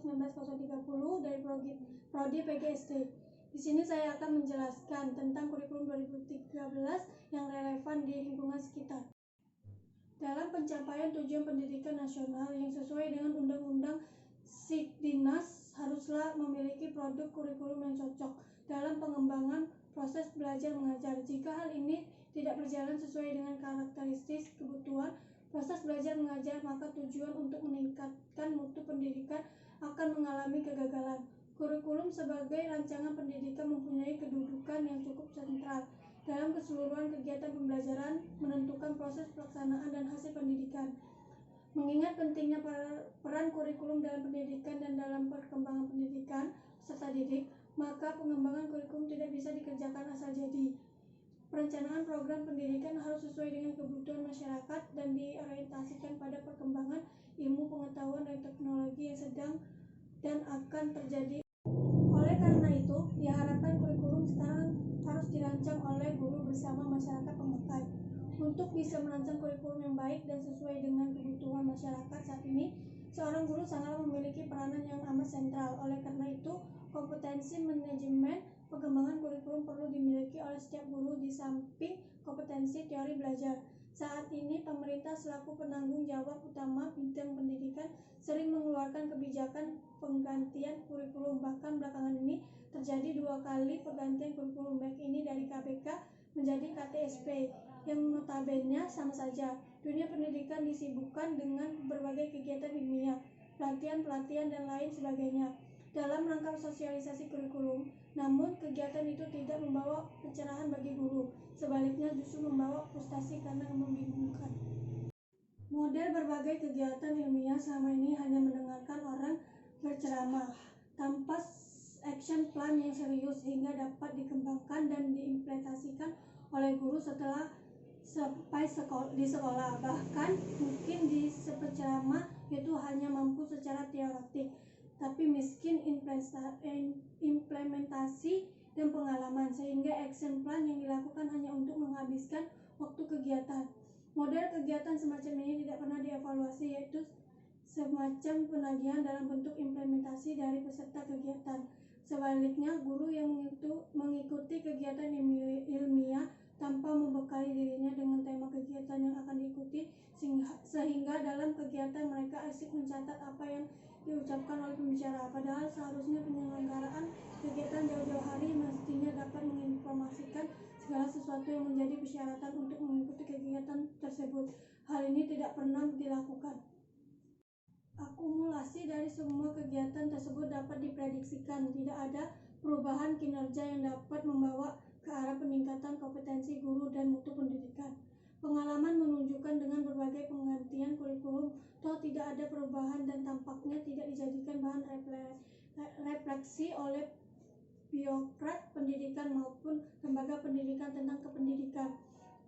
19.030 dari Prodi PGSD. Di sini saya akan menjelaskan tentang kurikulum 2013 yang relevan di lingkungan sekitar. Dalam pencapaian tujuan pendidikan nasional yang sesuai dengan Undang-Undang Siddinas, haruslah memiliki produk kurikulum yang cocok dalam pengembangan proses belajar mengajar. Jika hal ini tidak berjalan sesuai dengan karakteristik kebutuhan proses belajar mengajar, maka tujuan untuk meningkatkan mutu pendidikan akan mengalami kegagalan. Kurikulum sebagai rancangan pendidikan mempunyai kedudukan yang cukup sentral dalam keseluruhan kegiatan pembelajaran, menentukan proses pelaksanaan dan hasil pendidikan. Mengingat pentingnya peran kurikulum dalam pendidikan dan dalam perkembangan pendidikan peserta didik, maka pengembangan kurikulum tidak bisa dikerjakan asal jadi. Perencanaan program pendidikan harus sesuai dengan kebutuhan masyarakat dan diorientasikan pada perkembangan ilmu pengetahuan dan teknologi yang sedang dan akan terjadi. Oleh karena itu, diharapkan kurikulum sekarang harus dirancang oleh guru bersama masyarakat pemakai. Untuk bisa merancang kurikulum yang baik dan sesuai dengan kebutuhan masyarakat saat ini, seorang guru sangatlah memiliki peranan yang amat sentral. Oleh karena itu, kompetensi manajemen pengembangan kurikulum perlu dimiliki oleh setiap guru di samping kompetensi teori belajar. Saat ini, pemerintah selaku penanggung jawab utama bidang pendidikan sering mengeluarkan kebijakan penggantian kurikulum. Bahkan belakangan ini terjadi 2 kali pergantian kurikulum, baik ini dari KBK menjadi KTSP, yang notabene sama saja. Dunia pendidikan disibukkan dengan berbagai kegiatan ilmiah, pelatihan dan lain sebagainya dalam rangka sosialisasi kurikulum. Namun kegiatan itu tidak membawa pencerahan bagi guru, sebaliknya justru membawa frustasi karena membingungkan. Model berbagai kegiatan ilmiah selama ini hanya mendengarkan orang berceramah tanpa action plan yang serius sehingga dapat dikembangkan dan diimplementasikan oleh guru setelah sampai di sekolah. Bahkan mungkin di ceramah itu hanya mampu secara teoretik, tapi miskin implementasi dan pengalaman, sehingga action plan yang dilakukan hanya untuk menghabiskan waktu kegiatan. Model kegiatan semacam ini tidak pernah dievaluasi, yaitu semacam penagihan dalam bentuk implementasi dari peserta kegiatan. Sebaliknya, guru yang mengikuti kegiatan ilmiah tanpa membekali dirinya dengan tema kegiatan yang akan diikuti, sehingga dalam kegiatan mereka asik mencatat apa yang diucapkan oleh pembicara. Padahal seharusnya penyelenggaraan kegiatan jauh-jauh hari mestinya dapat menginformasikan segala sesuatu yang menjadi persyaratan untuk mengikuti kegiatan tersebut. Hal ini tidak pernah dilakukan. Akumulasi dari semua kegiatan tersebut dapat diprediksikan. Tidak ada perubahan kinerja yang dapat membawa ke arah peningkatan kompetensi guru dan mutu pendidikan. Pengalaman menunjukkan dengan berbagai penggantian kurikulum, toh tidak ada perubahan dan tampaknya tidak dijadikan bahan refleksi oleh birokrat pendidikan maupun lembaga pendidikan tentang kependidikan.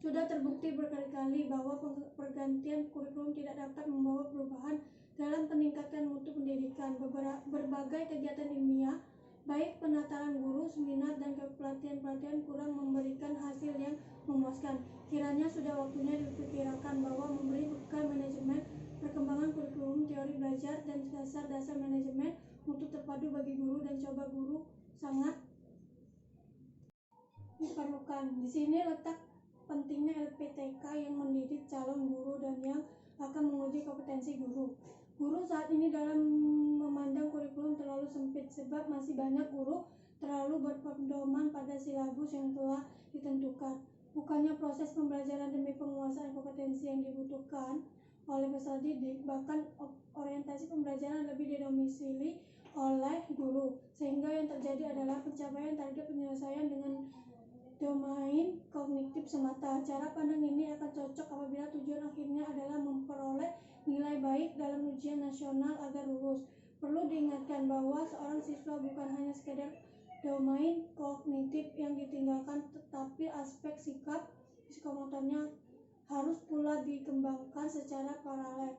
Sudah terbukti berkali-kali bahwa pergantian kurikulum tidak dapat membawa perubahan dalam peningkatan mutu pendidikan. Berbagai kegiatan ilmiah, baik penataran guru, seminar, dan pelatihan-pelatihan kurang memberikan hasil yang memuaskan. Kiranya sudah waktunya diperkirakan bahwa memberi bekal manajemen perkembangan kurikulum, teori belajar, dan dasar-dasar manajemen mutu terpadu bagi guru dan coba guru sangat diperlukan. Di sini letak pentingnya LPTK yang mendidik calon guru dan yang akan menguji kompetensi guru. Guru saat ini dalam memandang kurikulum terlalu sempit, sebab masih banyak guru terlalu berpedoman pada silabus yang telah ditentukan. Bukannya proses pembelajaran demi penguasaan kompetensi yang dibutuhkan oleh peserta didik, bahkan orientasi pembelajaran lebih didomisili oleh guru, sehingga yang terjadi adalah pencapaian target penyelesaian dengan domain kognitif semata. Cara pandang ini akan cocok apabila tujuan akhirnya adalah memperoleh nilai baik dalam ujian nasional agar lulus. Perlu diingatkan bahwa seorang siswa bukan hanya sekedar domain kognitif yang ditinggalkan, tetapi aspek sikap psikomotornya harus pula dikembangkan secara paralel.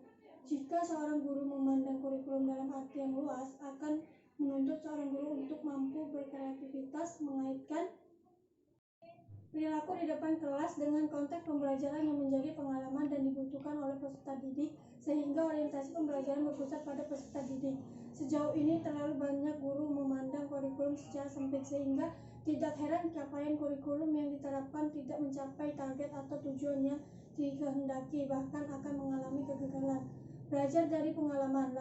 Jika seorang guru memandang kurikulum dalam arti yang luas, akan menuntut seorang guru untuk mampu berkreativitas, mengaitkan perilaku di depan kelas dengan konteks pembelajaran yang menjadi pengalaman dan dibutuhkan oleh peserta didik, sehingga orientasi pembelajaran berpusat pada peserta didik. Sejauh ini terlalu banyak guru memandang kurikulum secara sempit sehingga tidak heran capaian kurikulum yang diterapkan tidak mencapai target atau tujuan yang dikehendaki, bahkan akan mengalami kegagalan. Belajar dari pengalaman,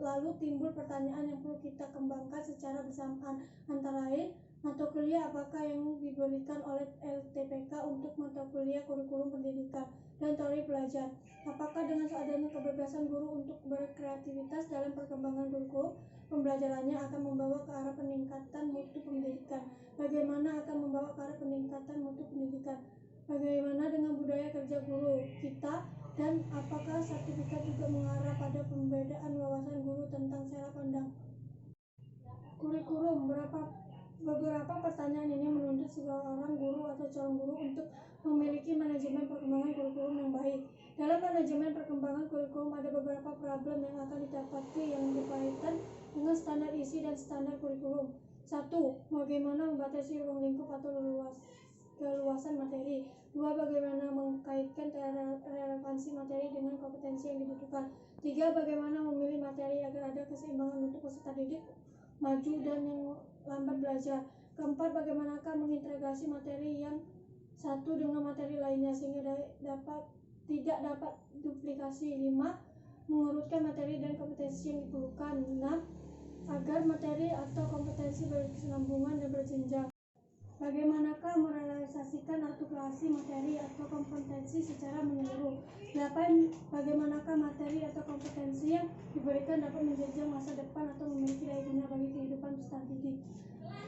lalu timbul pertanyaan yang perlu kita kembangkan secara bersamaan, antara lain mata kuliah apakah yang diberikan oleh LTPK untuk mata kuliah kurikulum pendidikan dan teori belajar. Apakah dengan adanya kebebasan guru untuk berkreativitas dalam perkembangan kurikulum, pembelajarannya akan membawa ke arah peningkatan mutu pendidikan? Bagaimana akan membawa ke arah peningkatan mutu pendidikan? Bagaimana dengan budaya kerja guru kita? Dan apakah sertifikat juga mengarah pada pembedaan wawasan guru tentang cara pandang kurikulum? Beberapa pertanyaan ini menuntut seorang guru atau calon guru untuk memiliki manajemen perkembangan kurikulum yang baik. Dalam manajemen perkembangan kurikulum ada beberapa problem yang akan didapati yang berkaitan dengan standar isi dan standar kurikulum. 1. Bagaimana membatasi ruang lingkup atau keluasan materi. 2. Bagaimana mengkaitkan relevansi materi dengan kompetensi yang dibutuhkan. 3. Bagaimana memilih materi agar ada keseimbangan untuk peserta didik maju dan yang lambat belajar. 4. Bagaimanakah mengintegrasi materi yang satu dengan materi lainnya sehingga tidak dapat duplikasi. 5. Mengurutkan materi dan kompetensi yang diperlukan. 6. Agar materi atau kompetensi berkesinambungan dan berjenjang. Bagaimanakah merealisasikan artikulasi materi atau kompetensi secara menyeluruh. 8. Bagaimanakah materi atau kompetensi yang diberikan dapat menjejang masa depan atau memiliki daya guna bagi kehidupan peserta didik.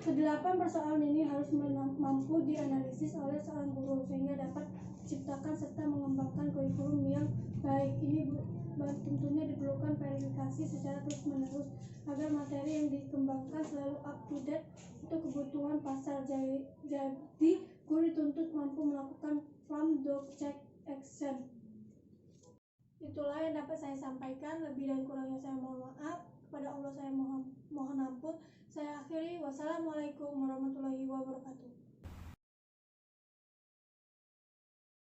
Kedelapan persoalan ini harus mampu dianalisis oleh seorang guru sehingga dapat menciptakan serta mengembangkan kurikulum yang baik. Ini tentunya diperlukan verifikasi secara terus-menerus agar materi yang dikembangkan selalu up to date untuk kebutuhan pasar. Jadi guru dituntut mampu melakukan from do check action. Itulah yang dapat saya sampaikan. Lebih dan kurangnya saya mohon maaf. Kepada Allah saya mohon ampun. Saya akhiri. Wassalamualaikum warahmatullahi wabarakatuh.